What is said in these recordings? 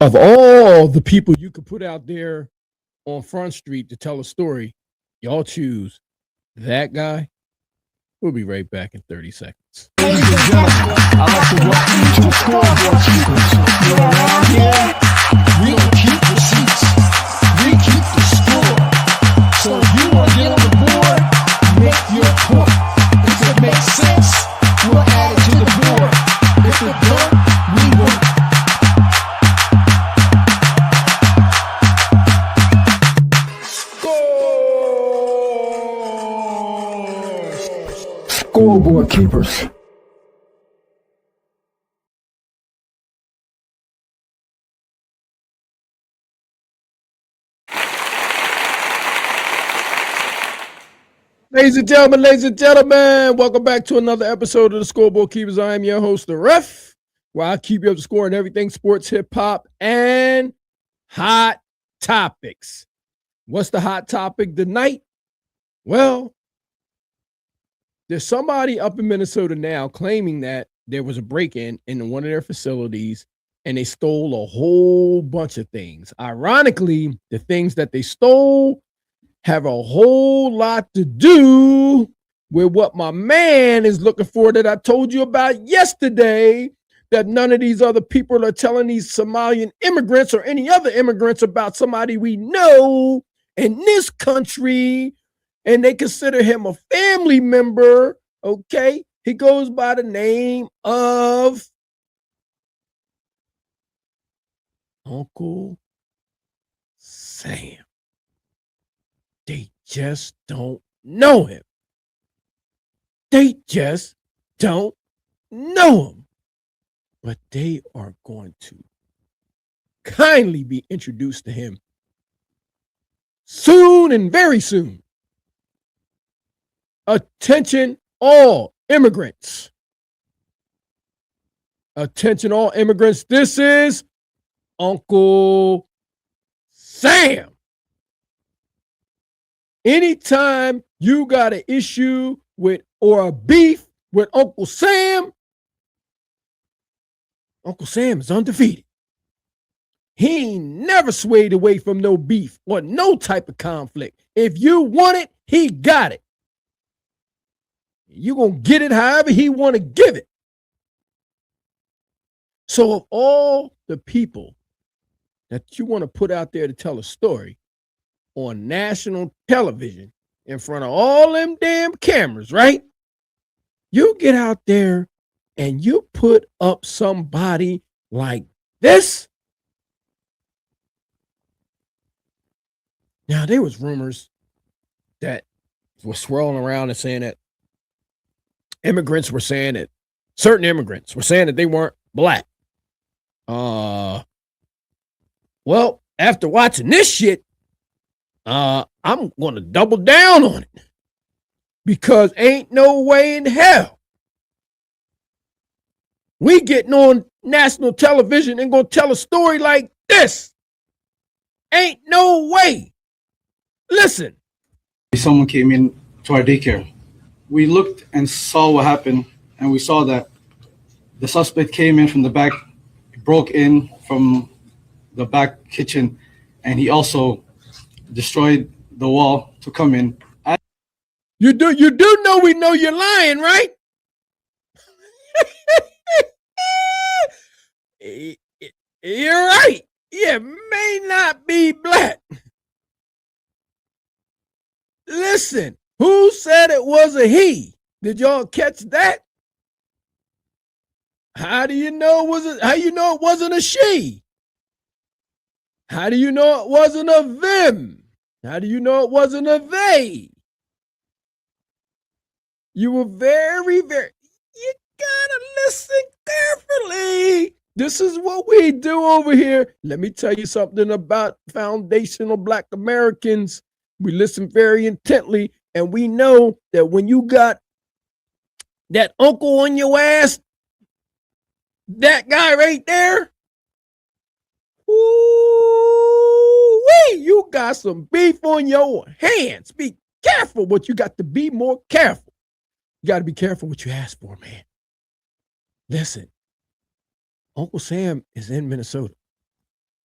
Of all the people you could put out there on Front Street to tell a story, y'all choose that guy. We'll be right back in 30 seconds. Ladies and gentlemen, I'd like to welcome you to the Scoreboard Keepers. You're around here, we don't keep receipts, we keep the score. So if you want to get on the board, make your point. If it makes sense, we'll add it to the board. If it don't, we won't. Scoreboard Keepers. Ladies and gentlemen, welcome back to another episode of the Scoreboard Keepers. I am your host, the Ref, where I keep you up to score on everything sports, hip hop, and hot topics. What's the hot topic tonight? Well, there's somebody up in Minnesota now claiming that there was a break-in in one of their facilities and they stole a whole bunch of things. Ironically, the things that they stole have a whole lot to do with what my man is looking for that I told you about yesterday, that none of these other people are telling these Somalian immigrants or any other immigrants about somebody we know in this country, and they consider him a family member, okay? He goes by the name of Uncle Sam. They just don't know him. They just don't know him. But they are going to kindly be introduced to him soon and very soon. Attention all immigrants. Attention all immigrants. This is Uncle Sam. Anytime you got an issue with or a beef with Uncle Sam is undefeated. He ain't never swayed away from no beef or no type of conflict. If you want it, he got it. You're going to get it however he want to give it. So of all the people that you want to put out there to tell a story on national television in front of all them damn cameras, right? You get out there and you put up somebody like this. Now, there was rumors that were swirling around and saying that immigrants were saying that certain immigrants were saying that they weren't black. Well, after watching this shit, I'm going to double down on it because ain't no way in hell we getting on national television and going to tell a story like this. Ain't no way. Listen. Someone came in to our daycare. We looked and saw what happened, and we saw that the suspect came in from the back, broke in from the back kitchen, and he also destroyed the wall to come in. You do know we know you're lying, right? You're right. You may not be black. Listen, who said it was a he? Did y'all catch that? How do you know it wasn't a she? How do you know it wasn't a them? How do you know it wasn't a they? You were very, you gotta listen carefully. This is what we do over here. Let me tell you something about foundational Black Americans. We listen very intently, and we know that when you got that uncle on your ass, that guy right there, you got some beef on your hands. Be careful what you got to be more careful. You got to be careful what you ask for, man. Listen, Uncle Sam is in Minnesota.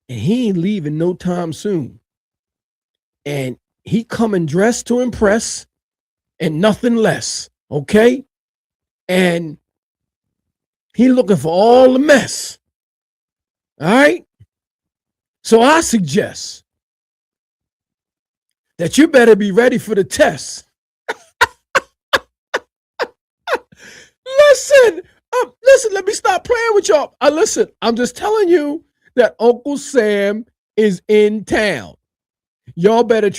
and he ain't leaving no time soon. And he coming dressed to impress and nothing less, okay? And he looking for all the mess, all right? So I suggest that you better be ready for the test. Listen, let me stop playing with y'all. Listen, I'm just telling you that Uncle Sam is in town. Y'all better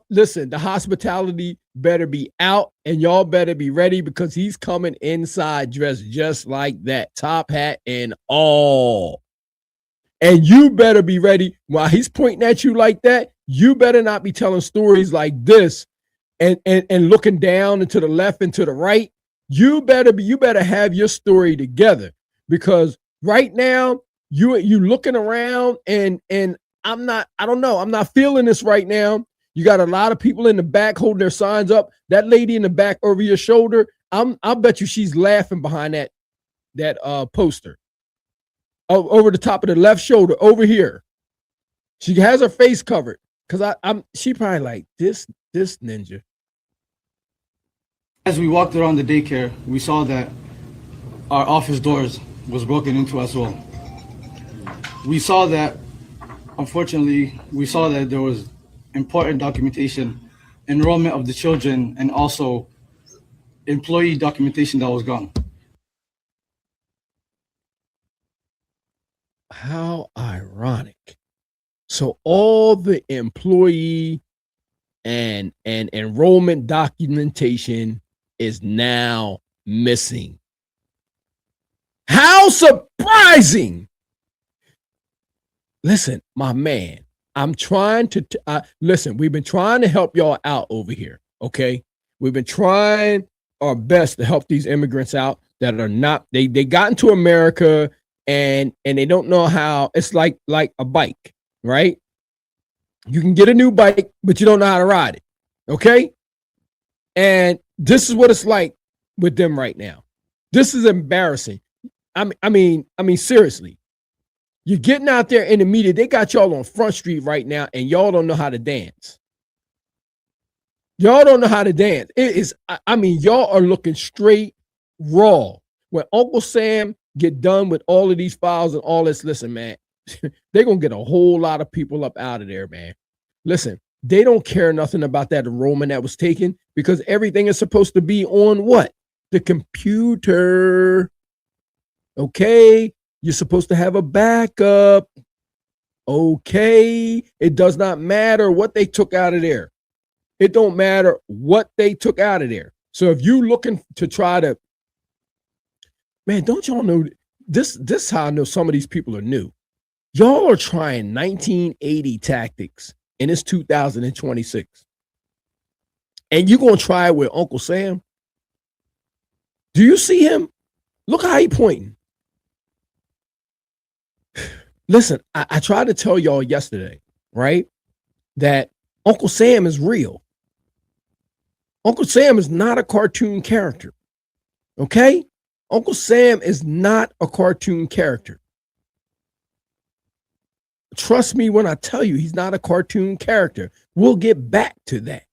listen, the hospitality better be out and y'all better be ready because he's coming inside dressed just like that, top hat and all. And you better be ready while he's pointing at you like that. You better not be telling stories like this and looking down and to the left and to the right. You better have your story together because right now you looking around and I'm not feeling this right now. You got a lot of people in the back holding their signs up. That lady in the back over your shoulder, I'll bet you she's laughing behind that poster. Over the top of the left shoulder, over here. She has her face covered because she probably like this ninja. As we walked around the daycare, we saw that our office doors was broken into as well. We saw that, unfortunately, there was important documentation, enrollment of the children, and also employee documentation that was gone. How ironic. So all the employee and enrollment documentation is now missing. How surprising. Listen, my man, I'm trying to listen, we've been trying to help y'all out over here, okay? We've been trying our best to help these immigrants out that are not, they got into America and they don't know how. It's like a bike, right? You can get a new bike, but you don't know how to ride it, okay? And this is what it's like with them right now. This is embarrassing. I mean, seriously. You're getting out there in the media. They got y'all on Front Street right now, and y'all don't know how to dance. Y'all don't know how to dance. It is, y'all are looking straight raw. When Uncle Sam get done with all of these files and all this, listen, man, they're going to get a whole lot of people up out of there, man. Listen, they don't care nothing about that enrollment that was taken because everything is supposed to be on what? The computer. Okay. You're supposed to have a backup. Okay. It does not matter what they took out of there. It don't matter what they took out of there. So if you looking to try to, man, don't y'all know this is how I know some of these people are new. Y'all are trying 1980 tactics and it's 2026. And you're going to try it with Uncle Sam? Do you see him? Look how he pointing. Listen, I tried to tell y'all yesterday, right, that Uncle Sam is real. Uncle Sam is not a cartoon character, okay? Uncle Sam is not a cartoon character. Trust me when I tell you he's not a cartoon character. We'll get back to that.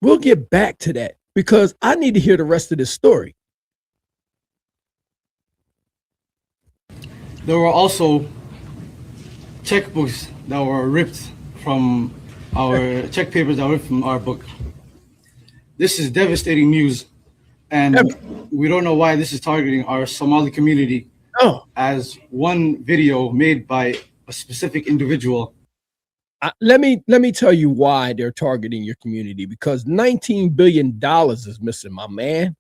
We'll get back to that because I need to hear the rest of this story. There were also checkbooks that were ripped from our check papers that were ripped from our book. This is devastating news, and we don't know why this is targeting our Somali community as one video made by a specific individual. Let me tell you why they're targeting your community, because $19 billion is missing, my man.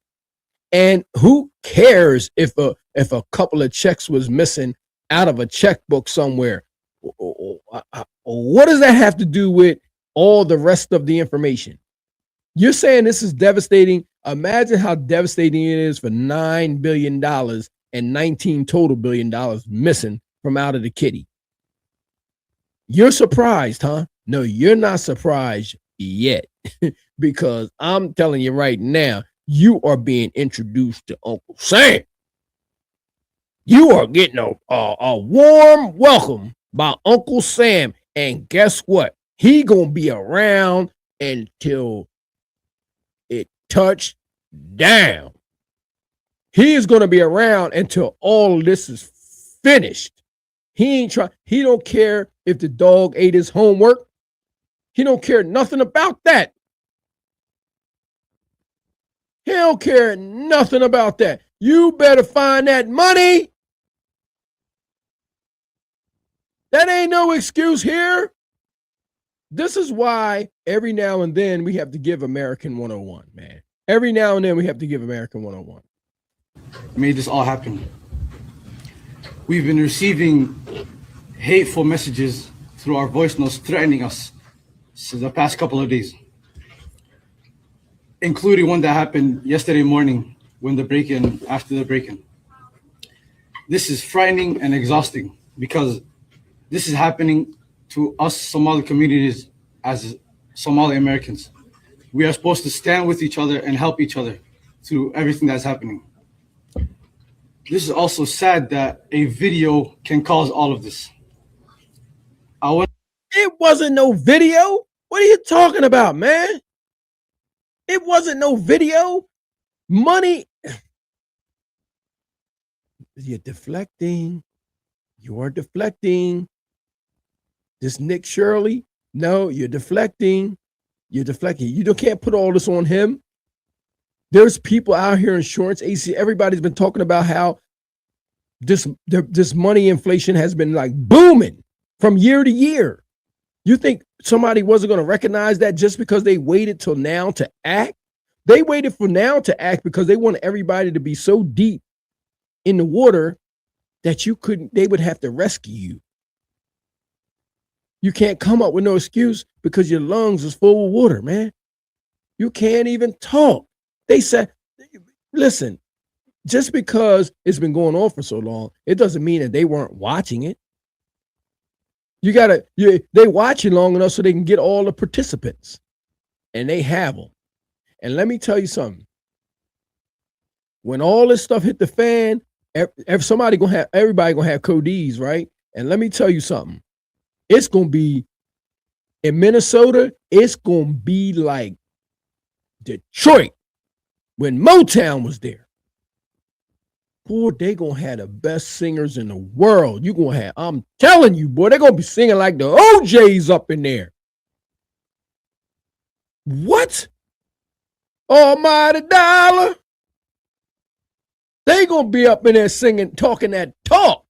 And who cares if a couple of checks was missing out of a checkbook somewhere? What does that have to do with all the rest of the information? You're saying this is devastating. Imagine how devastating it is for $9 billion and 19 total $1 billion missing from out of the kitty. You're surprised, huh? No, you're not surprised yet because I'm telling you right now, you are being introduced to Uncle Sam. You are getting a warm welcome by Uncle Sam. And guess what? He gonna be around until it touched down. He is gonna be around until all of this is finished. He don't care if the dog ate his homework. He don't care nothing about that. He don't care nothing about that. You better find that money. That ain't no excuse here. This is why every now and then we have to give American 101, man. Every now and then we have to give American 101. Made this all happen. We've been receiving hateful messages through our voice notes threatening us since the past couple of days, including one that happened yesterday morning when after the break-in. This is frightening and exhausting because this is happening to us Somali communities as Somali Americans. We are supposed to stand with each other and help each other through everything that's happening. This is also sad that a video can cause all of this. It wasn't no video. What are you talking about, man? It wasn't no video. Money. You're deflecting. You are deflecting. This Nick Shirley. No, you're deflecting. You're deflecting. You can't put all this on him. There's people out here, insurance agency. Everybody's been talking about how this money inflation has been like booming from year to year. You think somebody wasn't going to recognize that just because they waited till now to act? They waited for now to act because they want everybody to be so deep in the water that they would have to rescue you. You can't come up with no excuse because your lungs is full of water, man. You can't even talk. They said, listen, just because it's been going on for so long, it doesn't mean that they weren't watching it. They watch it long enough so they can get all the participants, and they have them. And let me tell you something. When all this stuff hit the fan, everybody gonna have codees, right? And let me tell you something. It's gonna be in Minnesota. It's gonna be like Detroit when Motown was there. Boy, they gonna have the best singers in the world. I'm telling you, boy, they're gonna be singing like the OJs up in there. What? Almighty dollar. They gonna be up in there singing, talking that talk.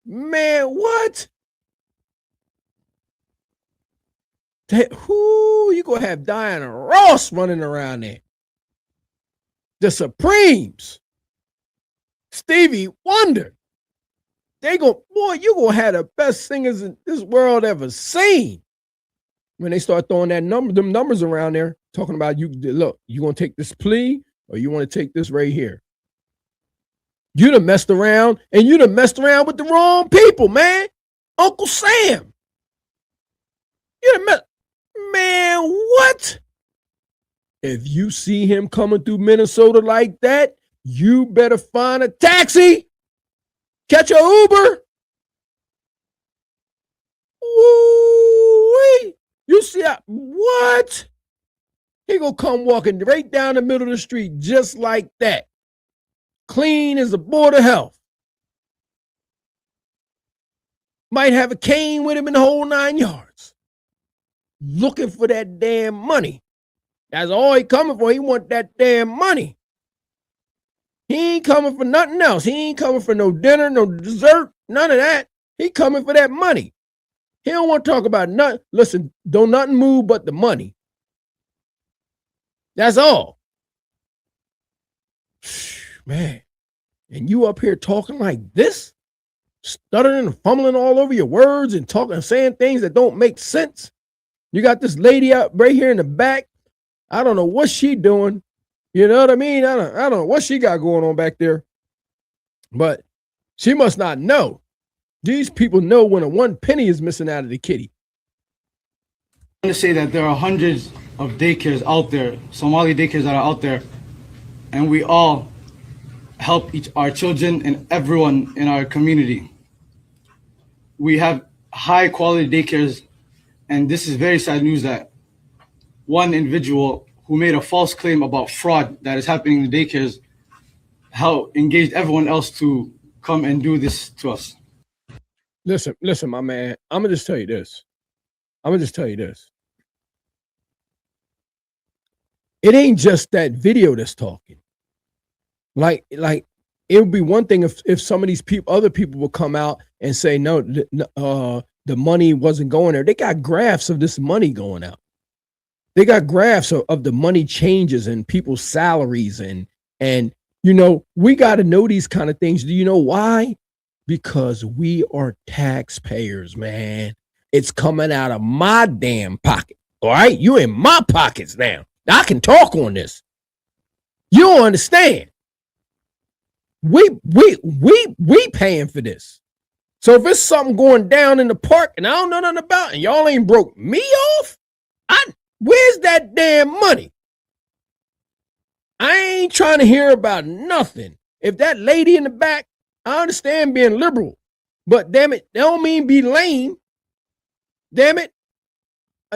Man, what? You gonna have Diana Ross running around there. The Supremes, Stevie Wonder. You gonna have the best singers in this world ever seen. When they start throwing them numbers around there, talking about you gonna take this plea or you want to take this right here. You done messed around with the wrong people, man. Uncle Sam. Man, what? If you see him coming through Minnesota like that, you better find a taxi, catch a Uber. Woo-wee. You see what? He gonna come walking right down the middle of the street just like that. Clean as a board of health. Might have a cane with him in the whole 9 yards. Looking for that damn money. That's all he coming for. He want that damn money. He ain't coming for nothing else. He ain't coming for no dinner, no dessert, none of that. He coming for that money. He don't want to talk about nothing. Listen, don't nothing move but the money. That's all. Man, and you up here talking like this, stuttering and fumbling all over your words and talking and saying things that don't make sense. You got this lady out right here in the back. I don't know what she doing. You know what I mean? I don't know what she got going on back there. But she must not know. These people know when a 1 penny is missing out of the kitty. I want to say that there are hundreds of daycares out there, Somali daycares that are out there, and we all help our children and everyone in our community. We have high quality daycares, and this is very sad news that one individual who made a false claim about fraud that is happening in the daycares engaged everyone else to come and do this to us. Listen, my man. I'm gonna just tell you this. It ain't just that video that's talking. Like it would be one thing if some of these other people would come out and say no, the money wasn't going there. They got graphs of this money going out. They got graphs of the money changes and people's salaries and we got to know these kind of things. Do you know why? Because we are taxpayers, man. It's coming out of my damn pocket. All right, you in my pockets now. I can talk on this. You don't understand. We paying for this. So if it's something going down in the park and I don't know nothing about it, and y'all ain't broke me off, where's that damn money? I ain't trying to hear about nothing. If that lady in the back, I understand being liberal, but damn it, that don't mean be lame. Damn it.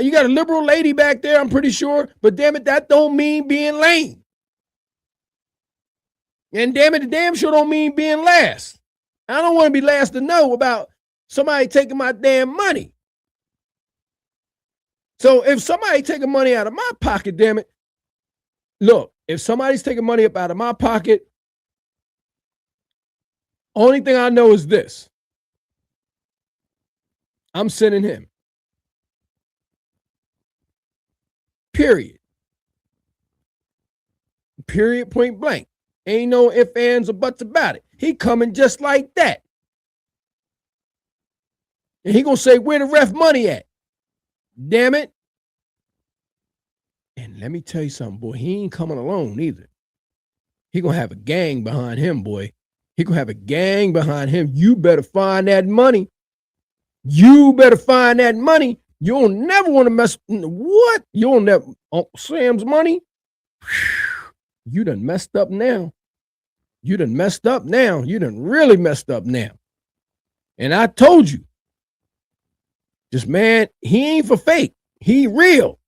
You got a liberal lady back there, I'm pretty sure, but damn it, that don't mean being lame. And damn it, the damn sure don't mean being last. I don't want to be last to know about somebody taking my damn money. So if somebody taking money out of my pocket, damn it, look, if somebody's taking money up out of my pocket, only thing I know is this. I'm sending him. Period. Period, point blank. Ain't no ifs, ands, or buts about it. He coming just like that. And he gonna say, where the ref money at? Damn it. And let me tell you something, boy. He ain't coming alone either. He gonna have a gang behind him, boy. He gonna have a gang behind him. You better find that money. You better find that money. You don't never want to mess. What? You don't never. Uncle Sam's money? You done messed up now. You done messed up now. You done really messed up now. And I told you, this man, he ain't for fake. He real.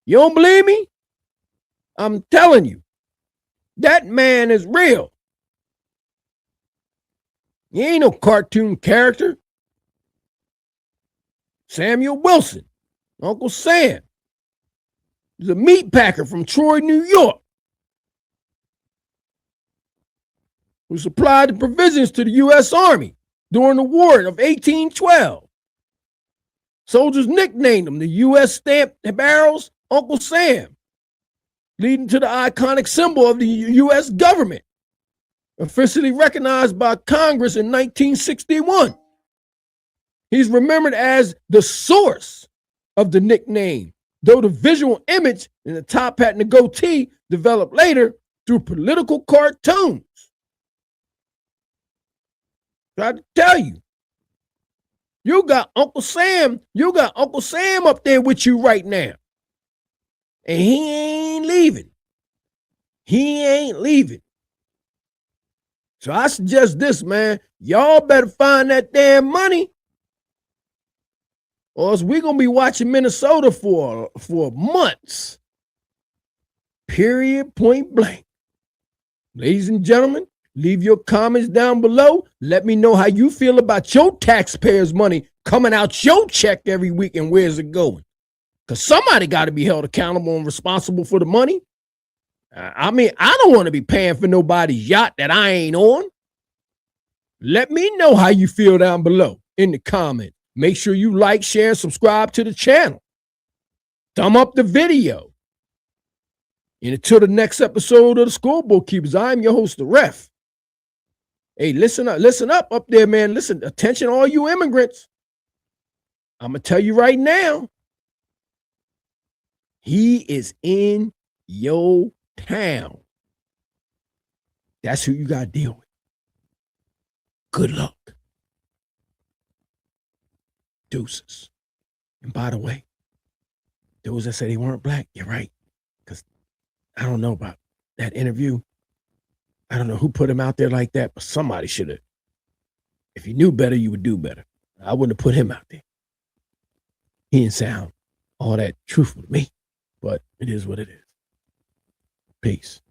You don't believe me? I'm telling you, that man is real. He ain't no cartoon character. Samuel Wilson, Uncle Sam. He's a meat packer from Troy, New York, who supplied the provisions to the U.S. Army during the War of 1812. Soldiers nicknamed him the U.S. stamped barrels Uncle Sam, leading to the iconic symbol of the U.S. government, officially recognized by Congress in 1961. He's remembered as the source of the nickname, though the visual image in the top hat and the goatee developed later through political cartoons. Tried to tell you, you got Uncle Sam up there with you right now. And he ain't leaving. He ain't leaving. So I suggest this, man. Y'all better find that damn money, or else we're going to be watching Minnesota for months. Period, point blank. Ladies and gentlemen, leave your comments down below. Let me know how you feel about your taxpayers' money coming out your check every week and where's it going. Because somebody got to be held accountable and responsible for the money. I mean, I don't want to be paying for nobody's yacht that I ain't on. Let me know how you feel down below in the comments. Make sure you like, share, and subscribe to the channel. Thumb up the video. And until the next episode of the Scoreboard Keepers, I'm your host, the Ref. Hey, listen up there, man. Listen, attention, all you immigrants. I'm going to tell you right now, he is in your town. That's who you got to deal with. Good luck. Deuces. And by the way, those that say they weren't black, you're right. Because I don't know about that interview. I don't know who put him out there like that, but somebody should have. If you knew better, you would do better. I wouldn't have put him out there. He didn't sound all that truthful to me, but it is what it is. Peace.